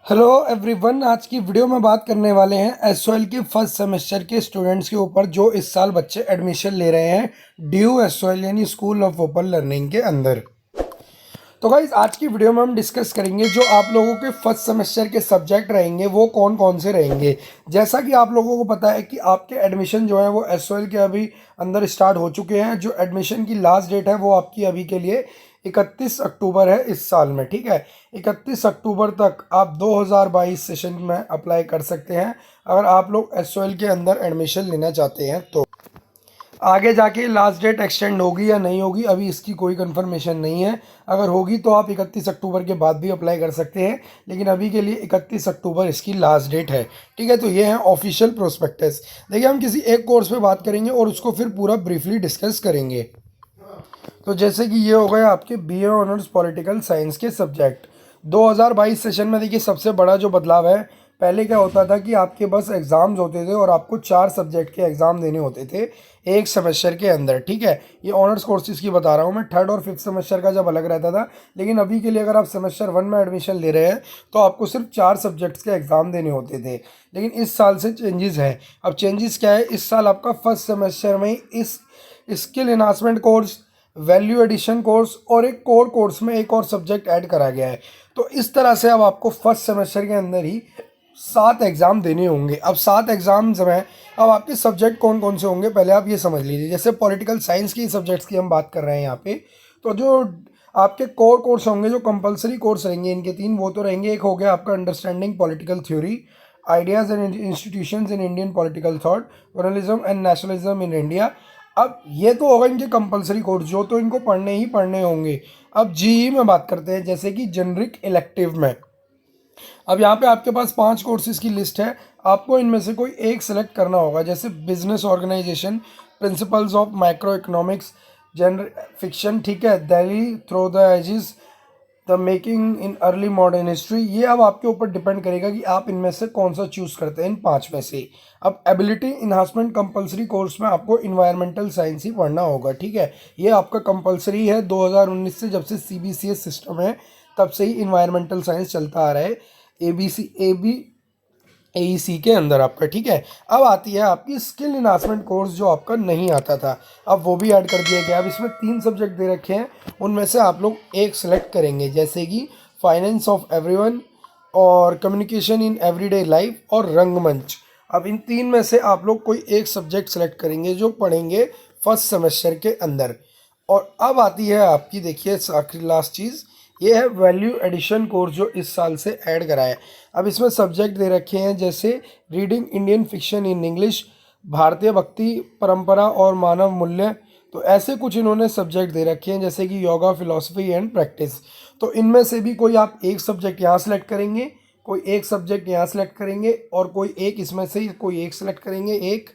Hello everyone, आज की video में बात करने वाले हैं एसओएल के फर्स्ट सेमेस्टर के स्टूडेंट्स के ऊपर जो इस साल बच्चे एडमिशन ले रहे हैं ड्यू एसओएल यानी स्कूल ऑफ ओपन लर्निंग के अंदर। तो गाइज आज की वीडियो में हम डिस्कस करेंगे जो आप लोगों के फर्स्ट सेमेस्टर के सब्जेक्ट रहेंगे वो कौन कौन से रहेंगे। जैसा कि आप लोगों को पता है कि आपके एडमिशन जो है वो एसओएल के अभी अंदर स्टार्ट हो चुके हैं। जो एडमिशन की लास्ट डेट है वो आपकी अभी के लिए 31 अक्टूबर है इस साल में। ठीक है, 31 अक्टूबर तक आप 2022 सेशन में अप्लाई कर सकते हैं अगर आप लोग एसओएल के अंदर एडमिशन लेना चाहते हैं। तो आगे जाके लास्ट डेट एक्सटेंड होगी या नहीं होगी अभी इसकी कोई कंफर्मेशन नहीं है। अगर होगी तो आप 31 अक्टूबर के बाद भी अप्लाई कर सकते हैं, लेकिन अभी के लिए 31 अक्टूबर इसकी लास्ट डेट है। ठीक है, तो ये है ऑफिशियल प्रोस्पेक्टस। देखिए, हम किसी एक कोर्स पे बात करेंगे और उसको फिर पूरा ब्रीफली डिस्कस करेंगे। तो जैसे कि ये हो गया आपके बीए ऑनर्स पॉलिटिकल साइंस के सब्जेक्ट 2022 सेशन में। देखिए, सबसे बड़ा जो बदलाव है, पहले क्या होता था कि आपके बस एग्ज़ाम्स होते थे और आपको 4 सब्जेक्ट के एग्ज़ाम देने होते थे एक सेमेस्टर के अंदर। ठीक है, ये ऑनर्स कोर्सेज़ की बता रहा हूँ मैं। थर्ड और फिफ्थ सेमेस्टर का जब अलग रहता था, लेकिन अभी के लिए अगर आप सेमेस्टर 1 में एडमिशन ले रहे हैं तो आपको सिर्फ 4 सब्जेक्ट्स के एग्ज़ाम देने होते थे। लेकिन इस साल से चेंजेस हैं। अब चेंजेस क्या है, इस साल आपका फर्स्ट सेमेस्टर में इस skill enhancement course, value addition course और एक कोर कोर्स में एक और सब्जेक्ट ऐड करा गया है। तो इस तरह से अब आपको फर्स्ट सेमेस्टर के अंदर ही 7 एग्ज़ाम देने होंगे। अब 7 एग्ज़ाम्स में अब आपके सब्जेक्ट कौन कौन से होंगे पहले आप ये समझ लीजिए। जैसे पॉलिटिकल साइंस के सब्जेक्ट्स की हम बात कर रहे हैं यहाँ पे, तो जो आपके कोर कोर्स होंगे, जो कंपलसरी कोर्स रहेंगे इनके 3, वो तो रहेंगे। एक हो गया आपका understanding political theory, ideas and institutions in Indian political thought, journalism and nationalism in India. अब ये तो होगा इनके कंपलसरी कोर्स जो तो इनको पढ़ने ही पढ़ने होंगे। अब जीई में बात करते हैं, जैसे कि जेनरिक इलेक्टिव में। अब यहाँ पे आपके पास 5 कोर्सेज की लिस्ट है, आपको इनमें से कोई एक सेलेक्ट करना होगा। जैसे business organisation, principles of micro economics, genre fiction, ठीक है, Delhi through the ages, the making in early modern history. ये अब आपके ऊपर डिपेंड करेगा कि आप इनमें से कौन सा चूज़ करते हैं इन 5 में से। अब एबिलिटी इन्हांसमेंट कंपलसरी कोर्स में आपको इन्वायरमेंटल साइंस ही पढ़ना होगा। ठीक है, ये आपका कंपलसरी है 2019 से। जब से सीबीसीएस सिस्टम है तब से ही इन्वायरमेंटल साइंस चलता आ रहा है एईसी के अंदर आपका। ठीक है, अब आती है आपकी स्किल इन्हांसमेंट कोर्स जो आपका नहीं आता था, अब वो भी ऐड कर दिया गया। अब इसमें 3 सब्जेक्ट दे रखे हैं, उनमें से आप लोग एक सेलेक्ट करेंगे, जैसे कि फाइनेंस ऑफ एवरीवन और कम्युनिकेशन इन एवरीडे लाइफ और रंगमंच। अब इन 3 में से आप लोग कोई एक सब्जेक्ट सेलेक्ट करेंगे जो पढ़ेंगे फर्स्ट सेमेस्टर के अंदर। और अब आती है आपकी, देखिए आखिरी लास्ट चीज़, ये है वैल्यू एडिशन कोर्स जो इस साल से ऐड करा है। अब इसमें सब्जेक्ट दे रखे हैं जैसे reading Indian fiction in English, भारतीय भक्ति परंपरा और मानव मूल्य। तो ऐसे कुछ इन्होंने सब्जेक्ट दे रखे हैं, जैसे कि योगा, फिलॉसफी एंड प्रैक्टिस। तो इनमें से भी कोई आप एक सब्जेक्ट यहाँ सेलेक्ट करेंगे, कोई एक सब्जेक्ट यहाँ सेलेक्ट करेंगे और कोई एक इसमें से कोई एक सेलेक्ट करेंगे। एक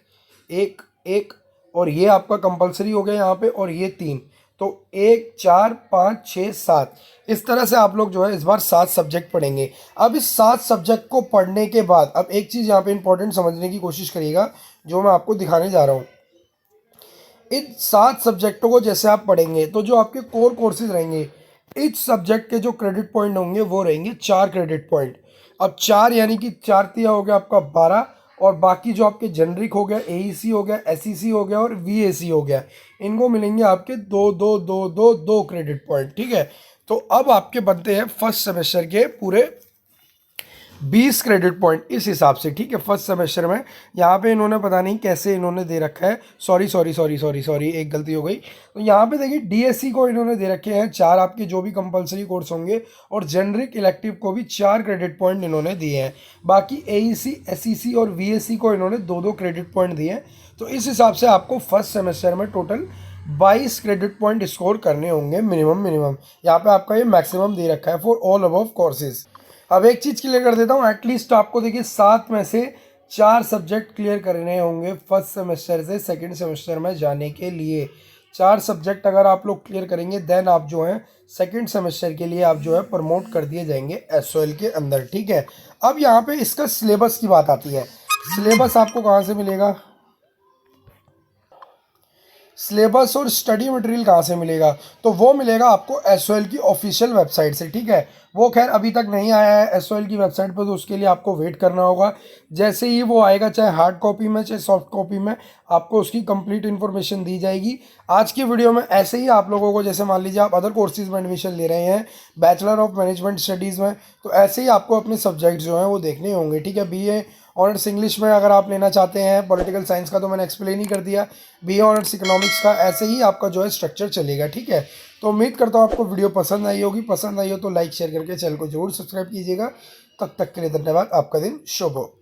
एक एक, और ये आपका कंपलसरी हो गया यहाँ पे, और ये 3। तो 1 4 5 6 7, इस तरह से आप लोग जो है इस बार 7 सब्जेक्ट पढ़ेंगे। अब इस 7 सब्जेक्ट को पढ़ने के बाद अब एक चीज़ यहाँ पे इंपॉर्टेंट समझने की कोशिश करिएगा जो मैं आपको दिखाने जा रहा हूँ। इन 7 सब्जेक्टों को जैसे आप पढ़ेंगे तो जो आपके कोर कोर्सेज रहेंगे, इस सब्जेक्ट के जो क्रेडिट पॉइंट होंगे वो रहेंगे 4 क्रेडिट पॉइंट। अब 4 यानी कि 4 तिया हो गया आपका 12, और बाकी जो आपके जेनरिक हो गया, एईसी हो गया, एसईसी हो गया और वीएसी हो गया, इनको मिलेंगे आपके 2 क्रेडिट पॉइंट। ठीक है, तो अब आपके बनते हैं फर्स्ट सेमेस्टर के पूरे 20 क्रेडिट पॉइंट इस हिसाब से। ठीक है, फर्स्ट सेमेस्टर में यहाँ पे इन्होंने पता नहीं कैसे इन्होंने दे रखा है, सॉरी एक गलती हो गई। तो यहाँ पे देखिए डीएससी को इन्होंने दे रखे हैं 4 आपके जो भी कंपलसरी कोर्स होंगे, और जेनरिक इलेक्टिव को भी 4 क्रेडिट पॉइंट इन्होंने दिए हैं। बाकी एईसी, एसईसी और वीएससी को इन्होंने 2 क्रेडिट पॉइंट दिए हैं। तो इस हिसाब से आपको फर्स्ट सेमेस्टर में टोटल 22 क्रेडिट पॉइंट स्कोर करने होंगे मिनिमम। यहाँ पे आपका ये मैक्सिमम दे रखा है फॉर ऑल अबव कोर्सेज। अब एक चीज़ क्लियर कर देता हूँ, एटलीस्ट आपको देखिए 7 में से 4 सब्जेक्ट क्लियर करने होंगे फर्स्ट सेमेस्टर से सेकंड सेमेस्टर में जाने के लिए। 4 सब्जेक्ट अगर आप लोग क्लियर करेंगे देन आप जो है सेकंड सेमेस्टर के लिए आप जो है प्रमोट कर दिए जाएंगे एसओएल के अंदर। ठीक है, अब यहाँ पे इसका सिलेबस की बात आती है। सिलेबस आपको कहाँ से मिलेगा? सिलेबस और स्टडी मटेरियल कहाँ से मिलेगा, तो वो मिलेगा आपको एसओएल की ऑफिशियल वेबसाइट से, ठीक है। वो खैर अभी तक नहीं आया है एसओएल की वेबसाइट पर, तो उसके लिए आपको वेट करना होगा। जैसे ही वो आएगा, चाहे हार्ड कॉपी में चाहे सॉफ्ट कॉपी में, आपको उसकी कंप्लीट इन्फॉर्मेशन दी जाएगी। आज की वीडियो में ऐसे ही आप लोगों को, जैसे मान लीजिए आप अदर कोर्सेज में एडमिशन ले रहे हैं बैचलर ऑफ मैनेजमेंट स्टडीज़ में, तो ऐसे ही आपको अपने सब्जेक्ट जो हैं वो देखने होंगे, ठीक है। बीए ऑनर्स इंग्लिश में अगर आप लेना चाहते हैं, पॉलिटिकल साइंस का तो मैंने एक्सप्लेन ही कर दिया, बीए ऑनर्स इकोनॉमिक्स का, ऐसे ही आपका जो है स्ट्रक्चर चलेगा, ठीक है। तो उम्मीद करता हूँ आपको वीडियो पसंद आई होगी। पसंद आई हो तो लाइक शेयर करके चैनल को जरूर सब्सक्राइब कीजिएगा। तब तक के लिए धन्यवाद। आपका दिन शुभ हो।